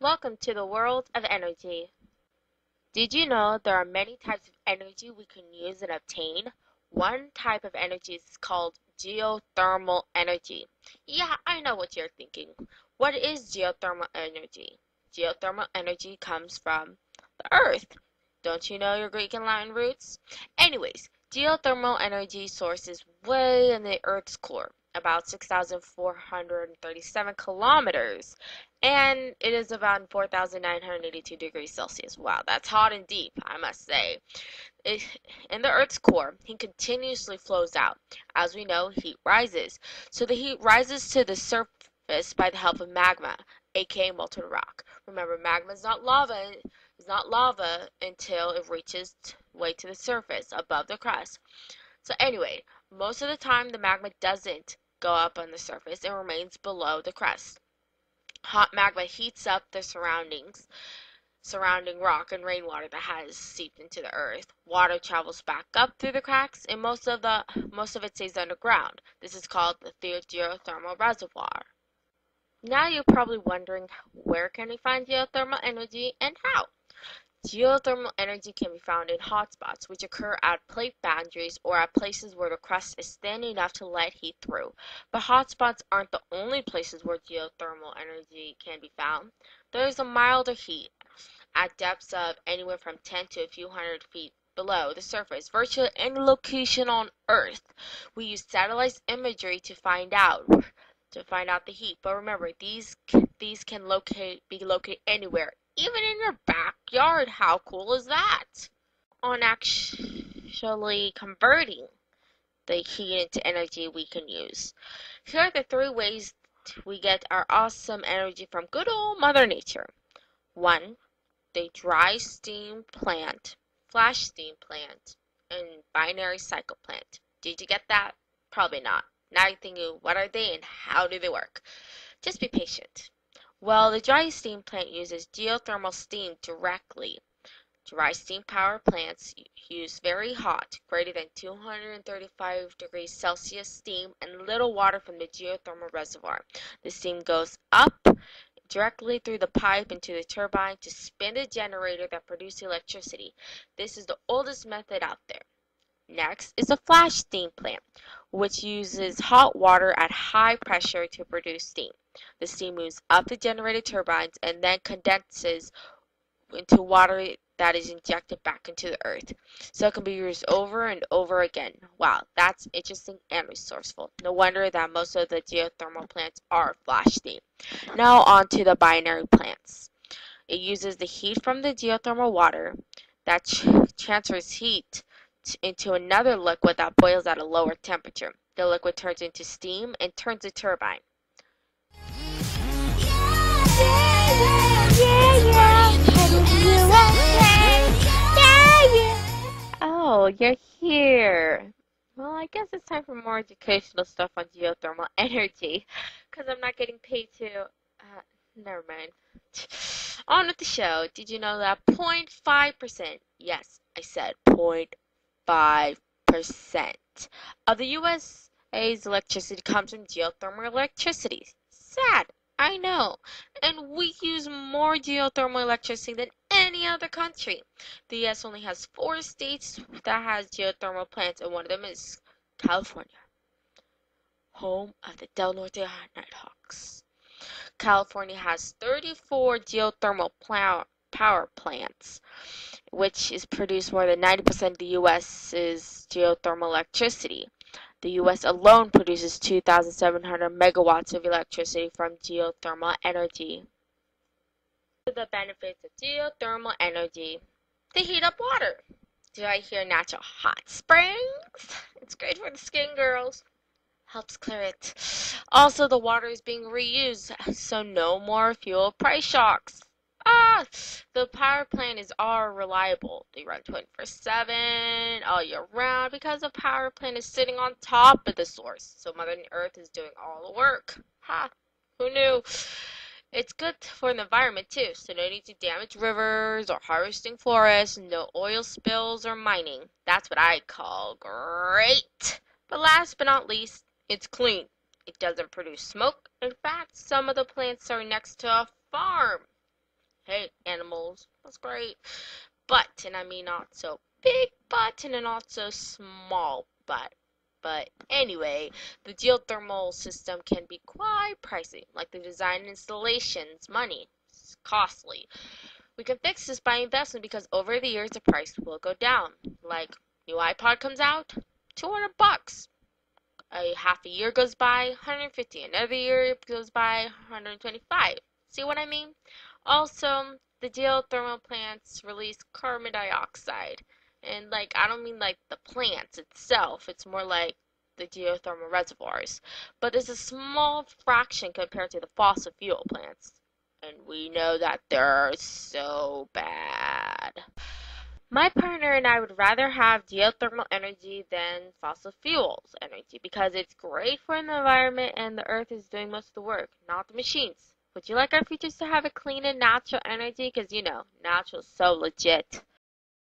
Welcome to the world of energy. Did you know there are many types of energy we can use and obtain? One type of energy is called geothermal energy. Yeah, I know what you're thinking. What is geothermal energy? Geothermal energy comes from the earth. Don't you know your Greek and Latin roots? Anyways, geothermal energy source is way in the Earth's core, about 6,437 kilometers, and it is about 4,982 degrees Celsius. Wow, that's hot and deep, I must say. It, in the Earth's core, heat continuously flows out. As we know, heat rises. So the heat rises to the surface by the help of magma, aka molten rock. Remember, magma is not lava. It's not lava until it reaches way to the surface above the crust. So anyway, most of the time the magma doesn't go up on the surface and remains below the crust. Hot magma heats up the surrounding rock and rainwater that has seeped into the earth. Water travels back up through the cracks, and most of it stays underground. This is called the geothermal reservoir. Now you're probably wondering, where can we find geothermal energy and how? Geothermal energy can be found in hotspots, which occur at plate boundaries or at places where the crust is thin enough to let heat through. But hotspots aren't the only places where geothermal energy can be found. There is a milder heat at depths of anywhere from 10 to a few hundred feet below the surface, virtually any location on Earth. We use satellite imagery to find out the heat. But remember, these can be located anywhere, even in your backyard. How cool is that? On actually converting the heat into energy we can use. Here are the three ways we get our awesome energy from good old Mother Nature. 1. The dry steam plant, flash steam plant, and binary cycle plant. Did you get that? Probably not. Now you're thinking, what are they and how do they work? Just be patient. Well, the dry steam plant uses geothermal steam directly. Dry steam power plants use very hot, greater than 235 degrees Celsius steam and little water from the geothermal reservoir. The steam goes up directly through the pipe into the turbine to spin the generator that produces electricity. This is the oldest method out there. Next is a flash steam plant, which uses hot water at high pressure to produce steam. The steam moves up the generator turbines and then condenses into water that is injected back into the earth, so it can be used over and over again. Wow, that's interesting and resourceful. No wonder that most of the geothermal plants are flash steam. Now on to the binary plants. It uses the heat from the geothermal water that transfers heat into another liquid that boils at a lower temperature. The liquid turns into steam and turns the turbine. Oh, you're here. Well, I guess it's time for more educational stuff on geothermal energy, because I'm not getting paid to, never mind. On with the show. Did you know that 0.5%, yes, I said 0.5% of the USA's electricity comes from geothermal electricity? Sad, I know. And we use more geothermal electricity than any other country. The US only has 4 states that has geothermal plants, and one of them is California, home of the Del Norte Nighthawks. California has 34 geothermal power plants, which is produced more than 90% of the US's geothermal electricity. The US alone produces 2,700 megawatts of electricity from geothermal energy. The benefits of geothermal energy: they heat up water. Do I hear natural hot springs? It's great for the skin, girls. Helps clear it. Also, the water is being reused, so no more fuel price shocks. The power plant is all reliable. They run 24/7 all year round because the power plant is sitting on top of the source. So Mother Earth is doing all the work. Ha! Who knew? It's good for the environment too, so no need to damage rivers or harvesting forests, no oil spills or mining. That's what I call great. But last but not least, it's clean. It doesn't produce smoke. In fact, some of the plants are next to a farm. Hey, animals, that's great. But, and I mean not so big but, and not so small but. But anyway, the geothermal system can be quite pricey. Like the design and installations, money. It's costly. We can fix this by investment because over the years the price will go down. Like new iPod comes out, $200. A half a year goes by, 150. Another year goes by, 125. See what I mean? Also, the geothermal plants release carbon dioxide. And like I don't mean like the plants itself, it's more like the geothermal reservoirs. But it's a small fraction compared to the fossil fuel plants. And we know that they're so bad. My partner and I would rather have geothermal energy than fossil fuels energy because it's great for the environment and the earth is doing most of the work, not the machines. Would you like our futures to have a clean and natural energy? Because you know, natural is so legit.